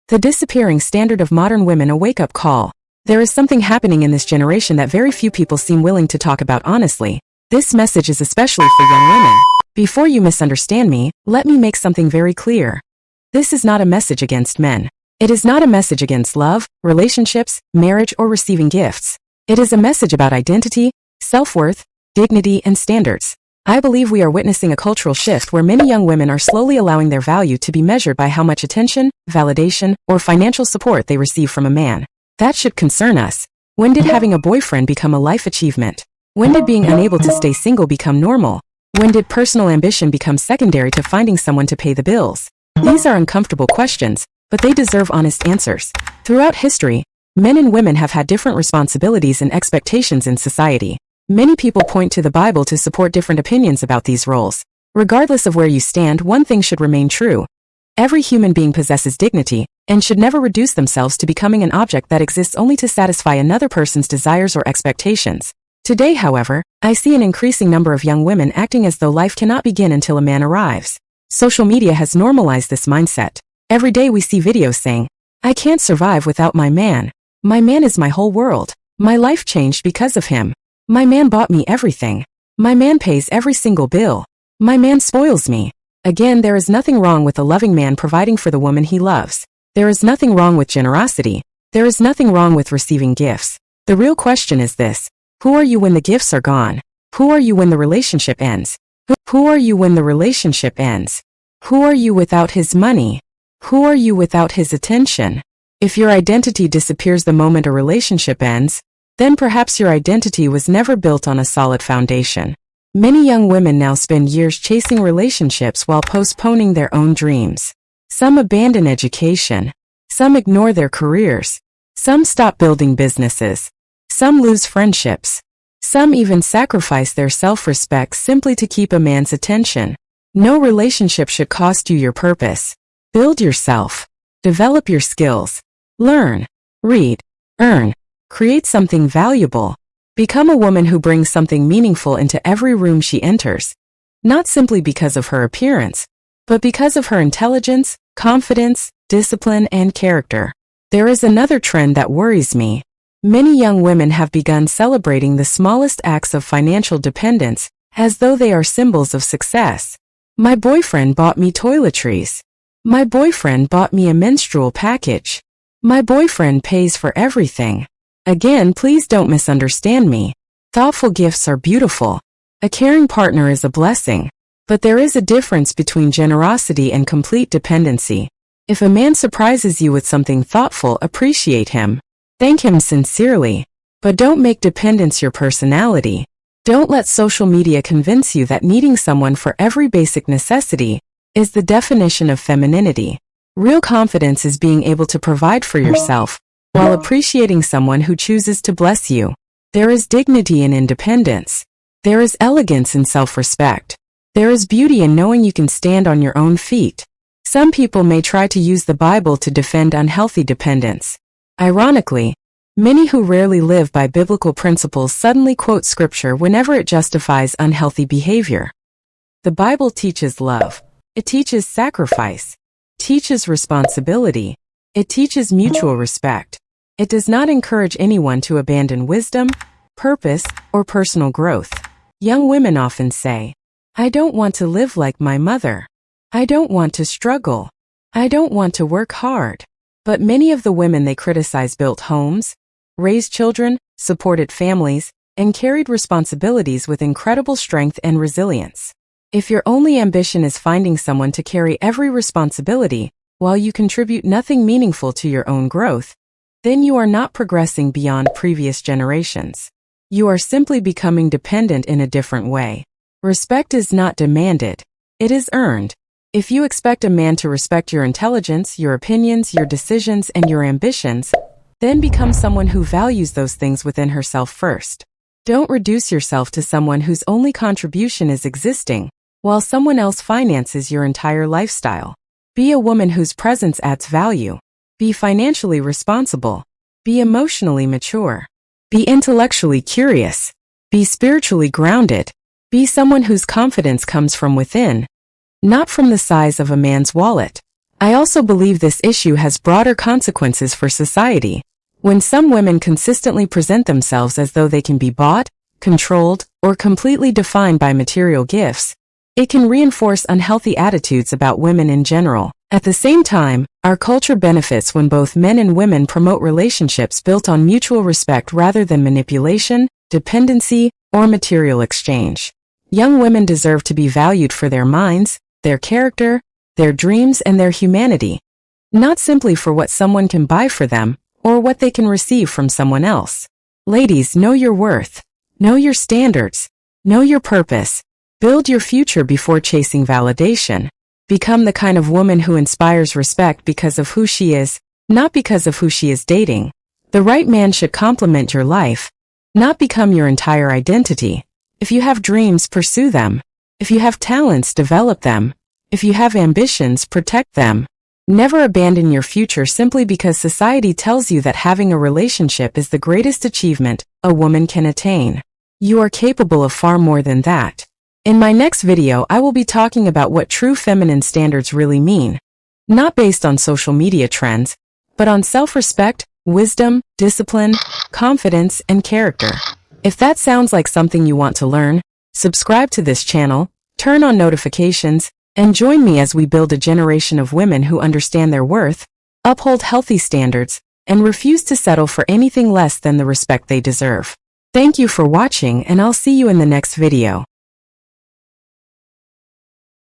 The disappearing standard of modern women, a wake-up call. There is something happening in this generation that very few people seem willing to talk about honestly. This message is especially for young women. Before you misunderstand me, let me make something very clear. This is not a message against men. It is not a message against love, relationships, marriage, or receiving gifts. It is a message about identity, self-worth, dignity, and standards. I believe we are witnessing a cultural shift where many young women are slowly allowing their value to be measured by how much attention, validation, or financial support they receive from a man. That should concern us. When did having a boyfriend become a life achievement? When did being unable to stay single become normal? When did personal ambition become secondary to finding someone to pay the bills? These are uncomfortable questions, but they deserve honest answers. Throughout history, men and women have had different responsibilities and expectations in society. Many people point to the Bible to support different opinions about these roles. Regardless of where you stand, one thing should remain true. Every human being possesses dignity and should never reduce themselves to becoming an object that exists only to satisfy another person's desires or expectations. Today, however, I see an increasing number of young women acting as though life cannot begin until a man arrives. Social media has normalized this mindset. Every day we see videos saying, "I can't survive without my man. My man is my whole world. My life changed because of him. My man bought me everything. My man pays every single bill. My man spoils me." Again, there is nothing wrong with a loving man providing for the woman he loves. There is nothing wrong with generosity. There is nothing wrong with receiving gifts. The real question is this: who are you when the gifts are gone? Who are you when the relationship ends? Who are you when the relationship ends? Who are you without his money? Who are you without his attention? If your identity disappears the moment a relationship ends, then perhaps your identity was never built on a solid foundation. Many young women now spend years chasing relationships while postponing their own dreams. Some abandon education. Some ignore their careers. Some stop building businesses. Some lose friendships. Some even sacrifice their self-respect simply to keep a man's attention. No relationship should cost you your purpose. Build yourself. Develop your skills. Learn. Read. Earn. Create something valuable. Become a woman who brings something meaningful into every room she enters. Not simply because of her appearance, but because of her intelligence, confidence, discipline, and character. There is another trend that worries me. Many young women have begun celebrating the smallest acts of financial dependence as though they are symbols of success. My boyfriend bought me toiletries. My boyfriend bought me a menstrual package. My boyfriend pays for everything. Again, please don't misunderstand me. Thoughtful gifts are beautiful. A caring partner is a blessing. But there is a difference between generosity and complete dependency. If a man surprises you with something thoughtful, appreciate him. Thank him sincerely. But don't make dependence your personality. Don't let social media convince you that needing someone for every basic necessity is the definition of femininity. Real confidence is being able to provide for yourself while appreciating someone who chooses to bless you. There is dignity in independence. There is elegance in self-respect. There is beauty in knowing you can stand on your own feet. Some people may try to use the Bible to defend unhealthy dependence. Ironically, many who rarely live by biblical principles suddenly quote scripture whenever it justifies unhealthy behavior. The Bible teaches love. It teaches sacrifice. Teaches responsibility. It teaches mutual respect. It does not encourage anyone to abandon wisdom, purpose, or personal growth. Young women often say, "I don't want to live like my mother. I don't want to struggle. I don't want to work hard." But many of the women they criticize built homes, raised children, supported families, and carried responsibilities with incredible strength and resilience. If your only ambition is finding someone to carry every responsibility, while you contribute nothing meaningful to your own growth, then you are not progressing beyond previous generations. You are simply becoming dependent in a different way. Respect is not demanded. It is earned. If you expect a man to respect your intelligence, your opinions, your decisions, and your ambitions, then become someone who values those things within herself first. Don't reduce yourself to someone whose only contribution is existing, while someone else finances your entire lifestyle. Be a woman whose presence adds value. Be financially responsible. Be emotionally mature. Be intellectually curious. Be spiritually grounded. Be someone whose confidence comes from within, not from the size of a man's wallet. I also believe this issue has broader consequences for society. When some women consistently present themselves as though they can be bought, controlled, or completely defined by material gifts, it can reinforce unhealthy attitudes about women in general. At the same time, our culture benefits when both men and women promote relationships built on mutual respect rather than manipulation, dependency, or material exchange. Young women deserve to be valued for their minds, their character, their dreams, and their humanity, not simply for what someone can buy for them or what they can receive from someone else. Ladies, know your worth. Know your standards. Know your purpose. Build your future before chasing validation. Become the kind of woman who inspires respect because of who she is, not because of who she is dating. The right man should complement your life, not become your entire identity. If you have dreams, pursue them. If you have talents, develop them. If you have ambitions, protect them. Never abandon your future simply because society tells you that having a relationship is the greatest achievement a woman can attain. You are capable of far more than that. In my next video, I will be talking about what true feminine standards really mean, not based on social media trends, but on self-respect, wisdom, discipline, confidence, and character. If that sounds like something you want to learn, subscribe to this channel, turn on notifications, and join me as we build a generation of women who understand their worth, uphold healthy standards, and refuse to settle for anything less than the respect they deserve. Thank you for watching, and I'll see you in the next video.